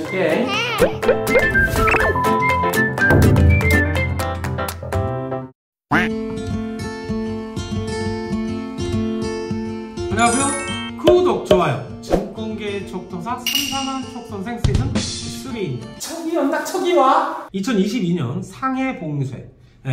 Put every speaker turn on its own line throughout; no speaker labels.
오케이. 안녕하세요. 구독, 좋아요. 증권계의 촉도사 삼삼한 촉선생 시즌 3입니다. 척이 온다, 척이 와! 2022년 상해 봉쇄,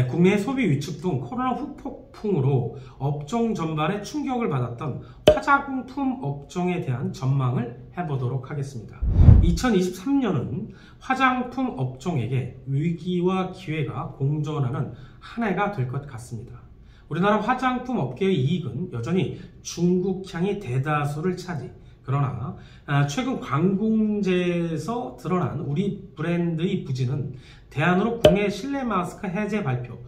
국내 소비 위축 등 코로나 후폭풍으로 업종 전반에 충격을 받았던 화장품 업종에 대한 전망을 해보도록 하겠습니다. 2023년은 화장품 업종에게 위기와 기회가 공존하는 한 해가 될 것 같습니다. 우리나라 화장품 업계의 이익은 여전히 중국향이 대다수를 차지. 그러나 최근 관공제에서 드러난 우리 브랜드의 부진은 대안으로 국내 실내 마스크 해제 발표,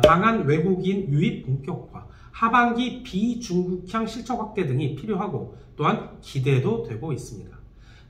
방한 외국인 유입 본격화, 하반기 비중국향 실적 확대 등이 필요하고 또한 기대도 되고 있습니다.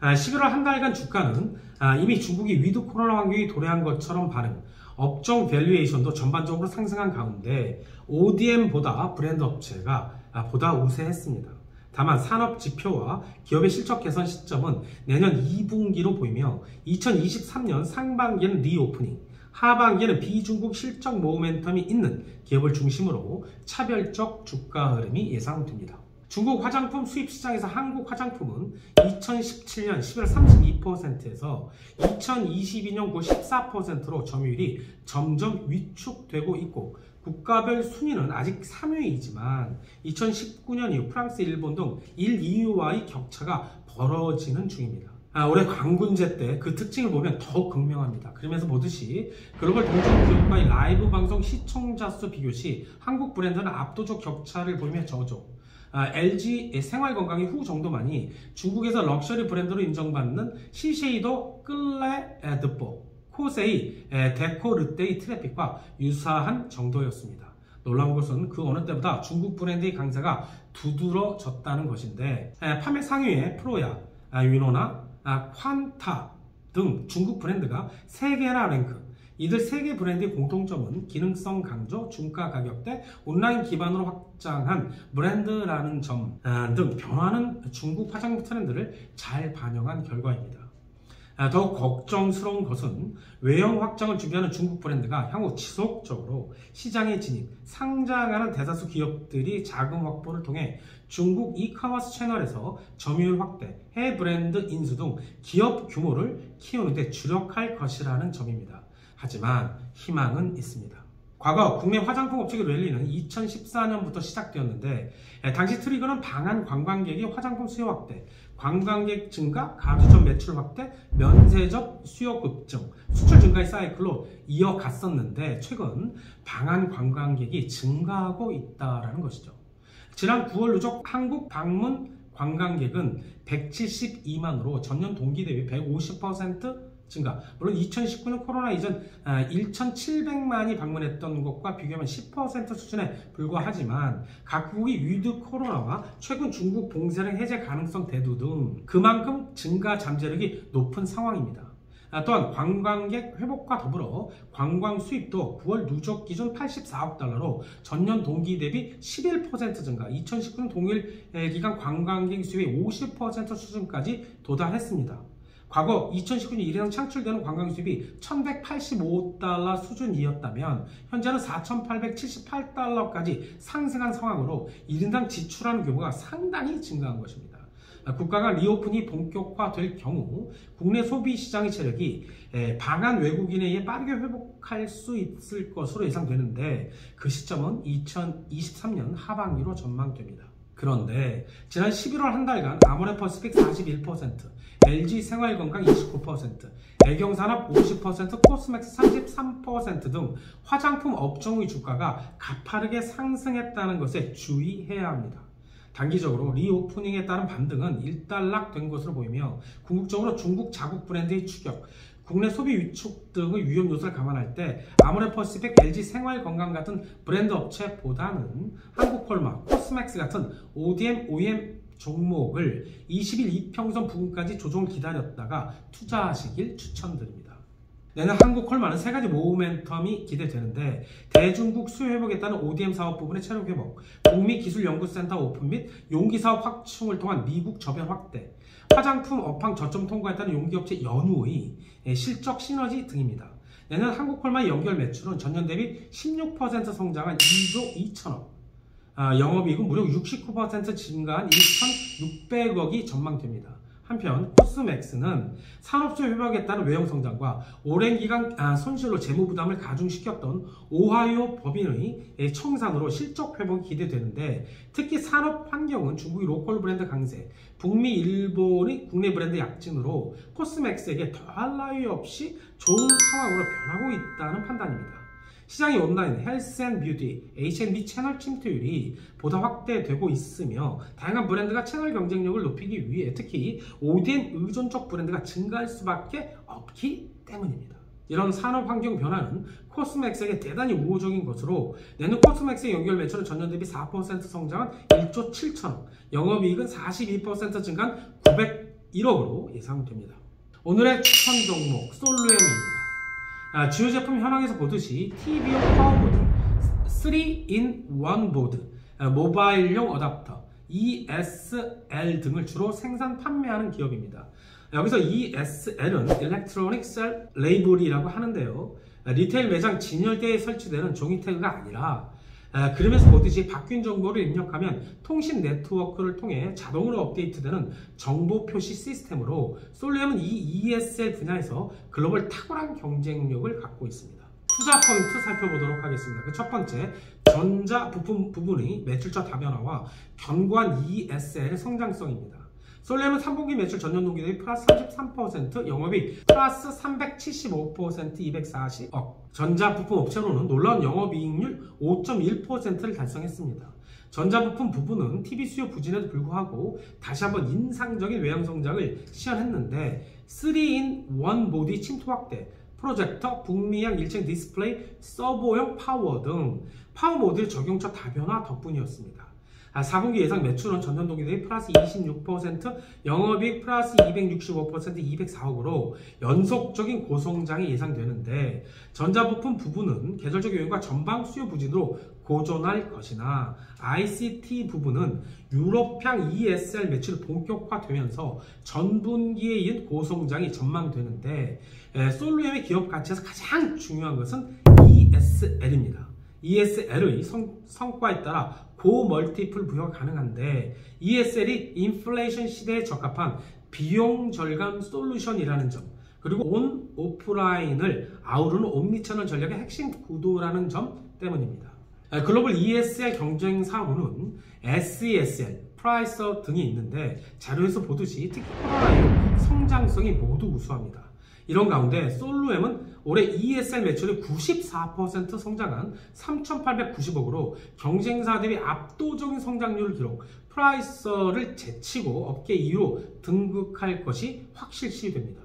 11월 한 달간 주가는 이미 중국이 위드 코로나 환경이 도래한 것처럼 반응, 업종 밸류에이션도 전반적으로 상승한 가운데 ODM보다 브랜드 업체가 보다 우세했습니다. 다만 산업 지표와 기업의 실적 개선 시점은 내년 2분기로 보이며 2023년 상반기에는 리오프닝, 하반기에는 비중국 실적 모멘텀이 있는 기업을 중심으로 차별적 주가 흐름이 예상됩니다. 중국 화장품 수입 시장에서 한국 화장품은 2017년 11월 32%에서 2022년 14%로 점유율이 점점 위축되고 있고 국가별 순위는 아직 3위이지만 2019년 이후 프랑스, 일본 등 1, 2위와의 격차가 벌어지는 중입니다. 올해 광군제 때 그 특징을 보면 더욱 극명합니다. 그러면서 보듯이 글로벌 동종 기업과의 라이브 방송 시청자 수 비교 시 한국 브랜드는 압도적 격차를 보이며 저조. LG 생활건강의 후 정도만이 중국에서 럭셔리 브랜드로 인정받는 시쉐이도 끌레드뽀, 코세이 데코르떼의 트래픽과 유사한 정도였습니다. 놀라운 것은 그 어느 때보다 중국 브랜드의 강세가 두드러졌다는 것인데 판매 상위에 프로야, 위노나, 콴타 등 중국 브랜드가 3개나 랭크. 이들 3개 브랜드의 공통점은 기능성 강조, 중가 가격대, 온라인 기반으로 확장한 브랜드라는 점 등 변화하는 중국 화장품 트렌드를 잘 반영한 결과입니다. 더욱 걱정스러운 것은 외형 확장을 준비하는 중국 브랜드가 향후 지속적으로 시장에 진입, 상장하는 대다수 기업들이 자금 확보를 통해 중국 이커머스 채널에서 점유율 확대, 해외 브랜드 인수 등 기업 규모를 키우는 데 주력할 것이라는 점입니다. 하지만 희망은 있습니다. 과거 국내 화장품 업체의 랠리는 2014년부터 시작되었는데 당시 트리거는 방한 관광객의 화장품 수요 확대, 관광객 증가, 가두점 매출 확대, 면세점 수요 급증, 수출 증가의 사이클로 이어갔었는데 최근 방한 관광객이 증가하고 있다는 것이죠. 지난 9월 누적 한국 방문 관광객은 172만으로 전년 동기 대비 150% 증가. 물론 2019년 코로나 이전 1,700만이 방문했던 것과 비교하면 10% 수준에 불과하지만 각국이 위드 코로나와 최근 중국 봉쇄령 해제 가능성 대두 등 그만큼 증가 잠재력이 높은 상황입니다. 또한 관광객 회복과 더불어 관광 수입도 9월 누적 기준 84억 달러로 전년 동기 대비 11% 증가, 2019년 동일 기간 관광객 수입의 50% 수준까지 도달했습니다. 과거 2019년 이래상 창출되는 관광 수입이 1185달러 수준이었다면 현재는 4878달러까지 상승한 상황으로 1인당 지출하는 규모가 상당히 증가한 것입니다. 국가가 리오픈이 본격화될 경우 국내 소비 시장의 체력이 방한 외국인에 의해 빠르게 회복할 수 있을 것으로 예상되는데 그 시점은 2023년 하반기로 전망됩니다. 그런데 지난 11월 한 달간 아모레퍼시픽 41%, LG 생활건강 29%, 애경산업 50%, 코스맥스 33% 등 화장품 업종의 주가가 가파르게 상승했다는 것에 주의해야 합니다. 단기적으로 리오프닝에 따른 반등은 일단락된 것으로 보이며 궁극적으로 중국 자국 브랜드의 추격, 국내 소비 위축 등의 위험 요소를 감안할 때 아모레퍼시픽, LG 생활건강 같은 브랜드 업체보다는 한국콜마, 코스맥스 같은 ODM, OEM 종목을 20일 이평선 부근까지 조정을 기다렸다가 투자하시길 추천드립니다. 내년 한국 콜마는 세 가지 모멘텀이 기대되는데 대중국 수요 회복에 따른 ODM 사업 부분의 체력 회복, 북미 기술연구센터 오픈 및 용기 사업 확충을 통한 미국 저변 확대, 화장품 업황 저점 통과에 따른 용기업체 연우의 실적 시너지 등입니다. 내년 한국 콜마의 연결 매출은 전년 대비 16% 성장한 2조 2천억, 영업이익은 무려 69% 증가한 1,600억이 전망됩니다. 한편 코스맥스는 산업수 회복에 따른 외형 성장과 오랜 기간 손실로 재무 부담을 가중시켰던 오하이오 법인의 청산으로 실적 회복이 기대되는데, 특히 산업 환경은 중국의 로컬 브랜드 강세, 북미, 일본의 국내 브랜드 약진으로 코스맥스에게 더할 나위 없이 좋은 상황으로 변하고 있다는 판단입니다. 시장이 온라인, 헬스 앤 뷰티, H&B 채널 침투율이 보다 확대되고 있으며 다양한 브랜드가 채널 경쟁력을 높이기 위해 특히 ODM 의존적 브랜드가 증가할 수밖에 없기 때문입니다. 이런 산업 환경 변화는 코스맥스에게 대단히 우호적인 것으로 내년 코스맥스의 연결 매출은 전년 대비 4% 성장한 1조 7천억, 영업이익은 42% 증가한 901억으로 예상됩니다. 오늘의 추천 종목 솔루엠입니다. 주요 제품 현황에서 보듯이 TV용 파워보드, 3-in-1 보드, 모바일용 어댑터, ESL 등을 주로 생산 판매하는 기업입니다. 여기서 ESL은 Electronic Shelf Label이라고 하는데요, 리테일 매장 진열대에 설치되는 종이 태그가 아니라 그림에서 보듯이 바뀐 정보를 입력하면 통신 네트워크를 통해 자동으로 업데이트되는 정보 표시 시스템으로 솔루엠은 이 ESL 분야에서 글로벌 탁월한 경쟁력을 갖고 있습니다. 투자 포인트 살펴보도록 하겠습니다. 그 첫 번째, 전자 부품 부분의 매출처 다변화와 견고한 ESL의 성장성입니다. 솔루엠은 3분기 매출 전년 동기 대비 플러스 33%, 영업이익 플러스 375%, 240억. 전자부품 업체로는 놀라운 영업이익률 5.1%를 달성했습니다. 전자부품 부분은 TV 수요 부진에도 불구하고 다시 한번 인상적인 외형 성장을 시현했는데 3-in-1 보드의 침투 확대, 프로젝터, 북미향 일체형 디스플레이, 서버용 파워 등 파워 모듈 적용처 다변화 덕분이었습니다. 4분기 예상 매출은 전년 동기 대비 플러스 26%, 영업이익 플러스 265%, 204억으로 연속적인 고성장이 예상되는데, 전자부품 부분은 계절적 요인과 전방 수요 부진으로 고전할 것이나 ICT 부분은 유럽향 ESL 매출이 본격화되면서 전분기에 이은 고성장이 전망되는데, 솔루엠의 기업 가치에서 가장 중요한 것은 ESL입니다. ESL의 성과에 따라 고멀티플 부여가 가능한데, ESL이 인플레이션 시대에 적합한 비용 절감 솔루션이라는 점, 그리고 온 오프라인을 아우르는 옴니채널 전략의 핵심 구도라는 점 때문입니다. 글로벌 ESL 경쟁사로는 SESL, 프라이서 등이 있는데 자료에서 보듯이 특히 코로나 이후 성장성이 모두 우수합니다. 이런 가운데 솔루엠은 올해 ESL 매출이 94% 성장한 3,890억으로 경쟁사 대비 압도적인 성장률을 기록, 프라이서를 제치고 업계 2위로 등극할 것이 확실시됩니다.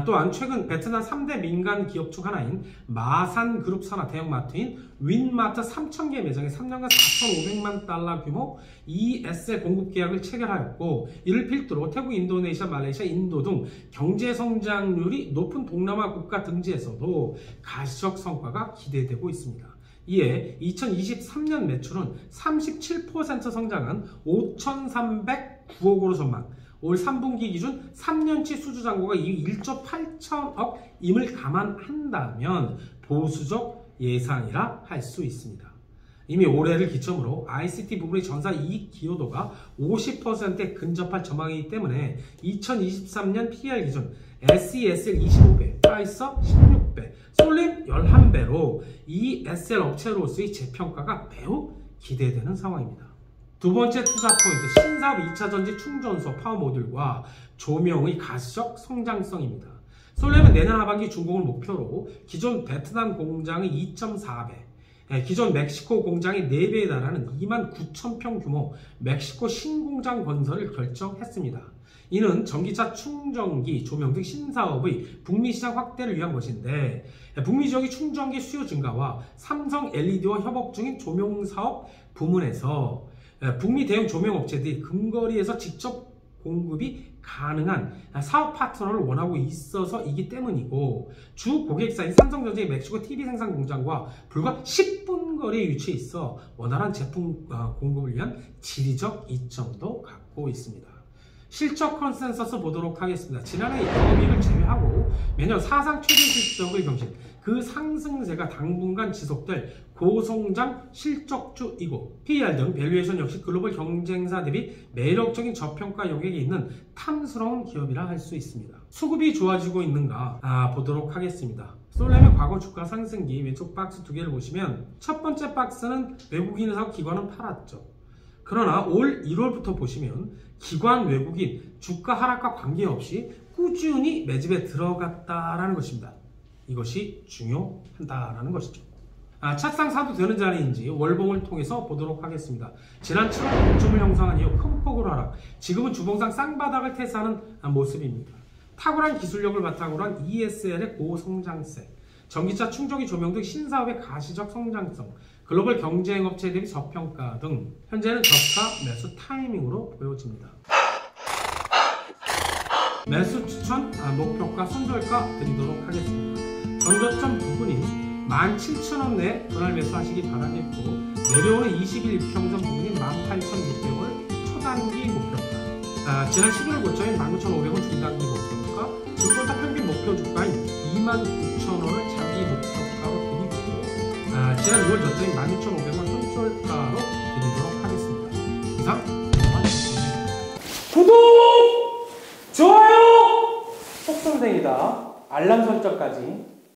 또한 최근 베트남 3대 민간 기업 중 하나인 마산그룹 산하 대형마트인 윈마트 3,000개 매장에 3년간 4,500만 달러 규모 ESL 공급 계약을 체결하였고, 이를 필두로 태국, 인도네시아, 말레이시아, 인도 등 경제 성장률이 높은 동남아 국가 등지에서도 가시적 성과가 기대되고 있습니다. 이에 2023년 매출은 37% 성장한 5,309억으로 전망, 올 3분기 기준 3년치 수주잔고가 1조 8천억임을 감안한다면 보수적 예상이라 할 수 있습니다. 이미 올해를 기점으로 ICT 부분의 전사 이익 기여도가 50%에 근접할 전망이기 때문에 2023년 PER 기준 SESL 25배, 프라이서 16배, 솔루엠 11배로 ESL 업체로서의 재평가가 매우 기대되는 상황입니다. 두 번째 투자 포인트, 신사업 2차전지 충전소 파워 모듈과 조명의 가시적 성장성입니다. 솔루엠은 내년 하반기 준공을 목표로 기존 베트남 공장의 2.4배, 기존 멕시코 공장의 4배에 달하는 29,000평 규모 멕시코 신공장 건설을 결정했습니다. 이는 전기차 충전기, 조명 등 신사업의 북미 시장 확대를 위한 것인데, 북미 지역의 충전기 수요 증가와 삼성 LED와 협업 중인 조명 사업 부문에서 북미 대형 조명 업체들이 근거리에서 직접 공급이 가능한 사업 파트너를 원하고 있어서이기 때문이고, 주 고객사인 삼성전자의 멕시코 TV 생산 공장과 불과 10분 거리에 위치해 있어 원활한 제품 공급을 위한 지리적 이점도 갖고 있습니다. 실적 컨센서스 보도록 하겠습니다. 지난해 영업이익을 제외하고 매년 사상 최대 실적을 경신, 그 상승세가 당분간 지속될 고성장 실적주이고, PER 등 밸류에이션 역시 글로벌 경쟁사 대비 매력적인 저평가 영역에 있는 탐스러운 기업이라 할 수 있습니다. 수급이 좋아지고 있는가 보도록 하겠습니다. 솔렘의 과거 주가 상승기 왼쪽 박스 두 개를 보시면, 첫 번째 박스는 외국인하고 기관은 팔았죠. 그러나 올 1월부터 보시면 기관 외국인 주가 하락과 관계없이 꾸준히 매집에 들어갔다라는 것입니다. 이것이 중요하다라는 것이죠. 차트상 사도 되는 자리인지 월봉을 통해서 보도록 하겠습니다. 지난 7월 고점을 형성한 이후 큰 폭으로 하락, 지금은 주봉상 쌍바닥을 태세하는 모습입니다. 탁월한 기술력을 바탕으로 한 ESL의 고성장세, 전기차 충전기 조명 등 신사업의 가시적 성장성, 글로벌 경쟁업체 대비 저평가 등 현재는 저가 매수 타이밍으로 보여집니다. 매수 추천, 목표가, 손절가 드리도록 하겠습니다. 전저점 부분인 17,000원 내에 분할 매수하시기 바라겠고, 내려오는 20일 이평선 부분인 18,600원 초단기 목표가, 지난 11월 고점인 19,500원 중단기 목표가, 증권사 평균 목표 주가인 29,000원을 자기 목표가로 드리고, 지난 6월 저점인 16,500원 손절가로 드리도록 하겠습니다. 이상 구독! 좋아요! 속선생이다. 알람 설정까지